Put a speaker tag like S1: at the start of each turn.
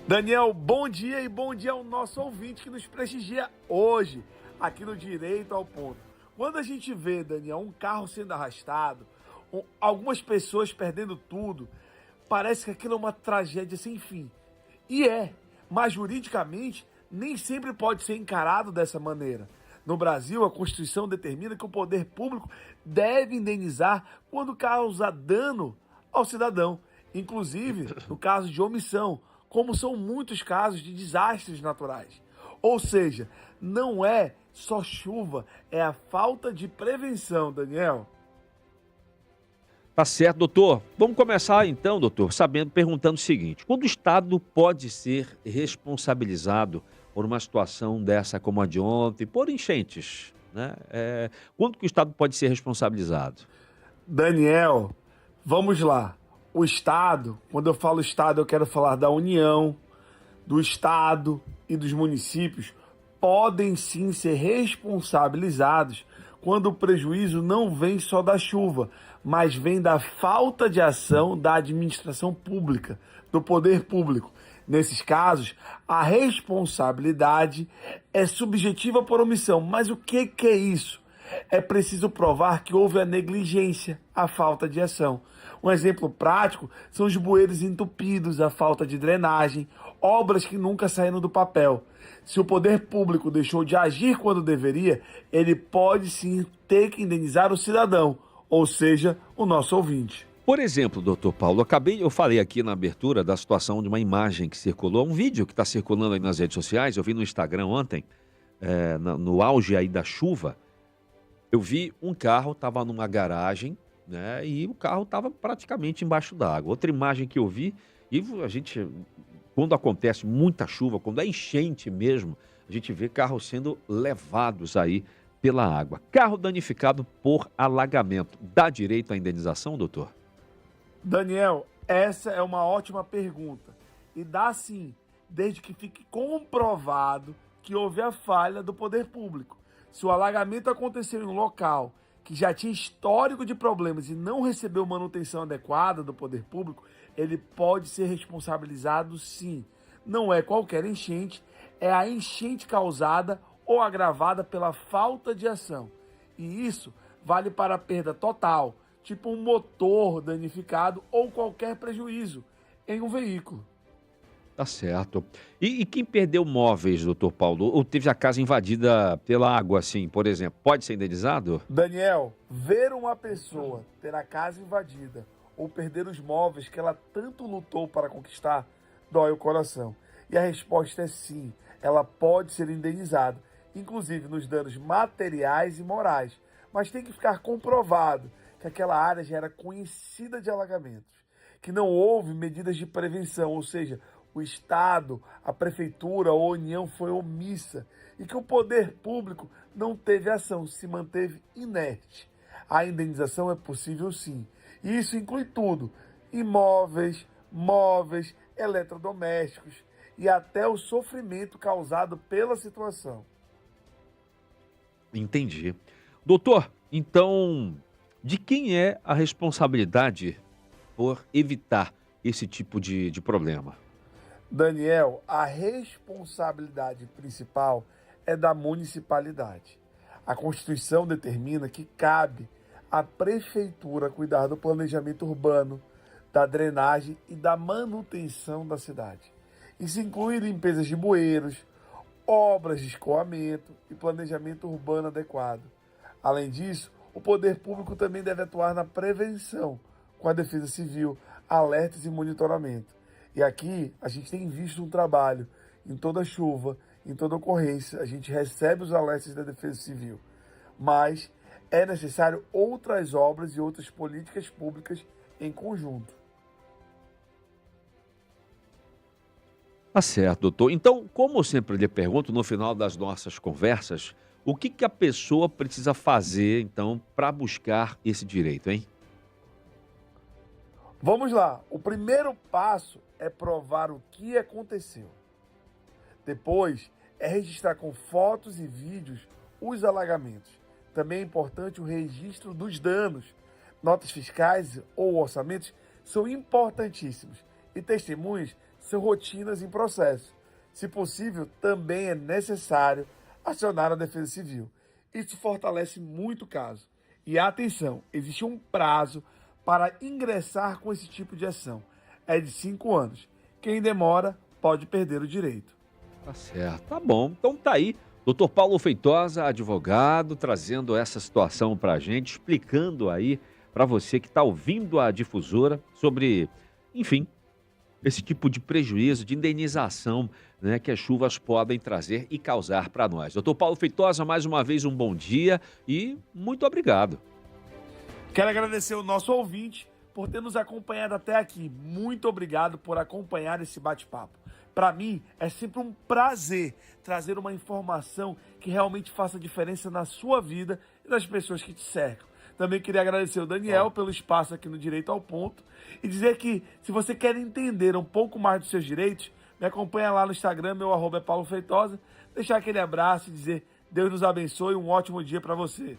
S1: Daniel, bom dia e bom dia ao nosso ouvinte que nos prestigia hoje, aqui no Direito ao Ponto. Quando a gente vê, Daniel, um carro sendo arrastado, algumas pessoas perdendo tudo, parece que aquilo é uma tragédia sem fim. E é, mas juridicamente nem sempre pode ser encarado dessa maneira. No Brasil, a Constituição determina que o poder público deve indenizar quando causa dano ao cidadão, inclusive no caso de omissão, como são muitos casos de desastres naturais. Ou seja, não é só chuva, é a falta de prevenção, Daniel.
S2: Tá certo, doutor. Vamos começar então, doutor, perguntando o seguinte: quando o Estado pode ser responsabilizado por uma situação dessa como a de ontem, por enchentes, né? Quando que o Estado pode ser responsabilizado?
S1: Daniel, vamos lá. O Estado, quando eu falo Estado, eu quero falar da União, do Estado e dos municípios, podem sim ser responsabilizados quando o prejuízo não vem só da chuva, mas vem da falta de ação da administração pública, do poder público. Nesses casos, a responsabilidade é subjetiva por omissão. Mas o que é isso? É preciso provar que houve a negligência, a falta de ação. Um exemplo prático são os bueiros entupidos, a falta de drenagem, obras que nunca saíram do papel. Se o poder público deixou de agir quando deveria, ele pode sim ter que indenizar o cidadão, ou seja, o nosso ouvinte.
S2: Por exemplo, doutor Paulo, eu falei aqui na abertura da situação de uma imagem que circulou, um vídeo que está circulando aí nas redes sociais, eu vi no Instagram ontem, no auge aí da chuva. Eu vi um carro, estava numa garagem, né? E o carro estava praticamente embaixo d'água. Outra imagem que eu vi, e a gente, quando acontece muita chuva, quando é enchente mesmo, a gente vê carros sendo levados aí pela água. Carro danificado por alagamento. Dá direito à indenização, doutor?
S1: Daniel, essa é uma ótima pergunta. E dá sim, desde que fique comprovado que houve a falha do poder público. Se o alagamento aconteceu em um local que já tinha histórico de problemas e não recebeu manutenção adequada do poder público, ele pode ser responsabilizado sim. Não é qualquer enchente, é a enchente causada ou agravada pela falta de ação. E isso vale para a perda total, tipo um motor danificado ou qualquer prejuízo em um veículo.
S2: Tá certo. E quem perdeu móveis, doutor Paulo, ou teve a casa invadida pela água, assim, por exemplo, pode ser indenizado?
S1: Daniel, ver uma pessoa ter a casa invadida ou perder os móveis que ela tanto lutou para conquistar dói o coração. E a resposta é sim, ela pode ser indenizada, inclusive nos danos materiais e morais. Mas tem que ficar comprovado que aquela área já era conhecida de alagamentos, que não houve medidas de prevenção, ou seja, o Estado, a Prefeitura ou a União foi omissa e que o poder público não teve ação, se manteve inerte. A indenização é possível sim. E isso inclui tudo: imóveis, móveis, eletrodomésticos e até o sofrimento causado pela situação.
S2: Entendi. Doutor, então, de quem é a responsabilidade por evitar esse tipo de problema?
S1: Daniel, a responsabilidade principal é da municipalidade. A Constituição determina que cabe à prefeitura cuidar do planejamento urbano, da drenagem e da manutenção da cidade. Isso inclui limpezas de bueiros, obras de escoamento e planejamento urbano adequado. Além disso, o poder público também deve atuar na prevenção, com a defesa civil, alertas e monitoramento. E aqui a gente tem visto um trabalho em toda chuva, em toda ocorrência, a gente recebe os alertas da Defesa Civil. Mas é necessário outras obras e outras políticas públicas em conjunto.
S2: Tá certo, doutor. Então, como eu sempre lhe pergunto no final das nossas conversas, o que que a pessoa precisa fazer, então, para buscar esse direito, hein?
S1: Vamos lá. O primeiro passo é provar o que aconteceu. Depois é registrar com fotos e vídeos os alagamentos. Também é importante o registro dos danos. Notas fiscais ou orçamentos são importantíssimos e testemunhas são rotinas em processo. Se possível, também é necessário acionar a Defesa Civil. Isso fortalece muito o caso. E atenção, existe um prazo para ingressar com esse tipo de ação. É de 5 anos. Quem demora pode perder o direito.
S2: Tá certo, tá bom. Então tá aí, doutor Paulo Feitosa, advogado, trazendo essa situação pra gente, explicando aí pra você que tá ouvindo a difusora sobre, enfim, esse tipo de prejuízo, de indenização, né, que as chuvas podem trazer e causar para nós. Doutor Paulo Feitosa, mais uma vez um bom dia e muito obrigado.
S1: Quero agradecer o nosso ouvinte por ter nos acompanhado até aqui. Muito obrigado por acompanhar esse bate-papo. Para mim, é sempre um prazer trazer uma informação que realmente faça diferença na sua vida e das pessoas que te cercam. Também queria agradecer o Daniel pelo espaço aqui no Direito ao Ponto e dizer que, se você quer entender um pouco mais dos seus direitos, me acompanha lá no Instagram, meu @é Paulo Feitosa, deixar aquele abraço e dizer Deus nos abençoe e um ótimo dia para você.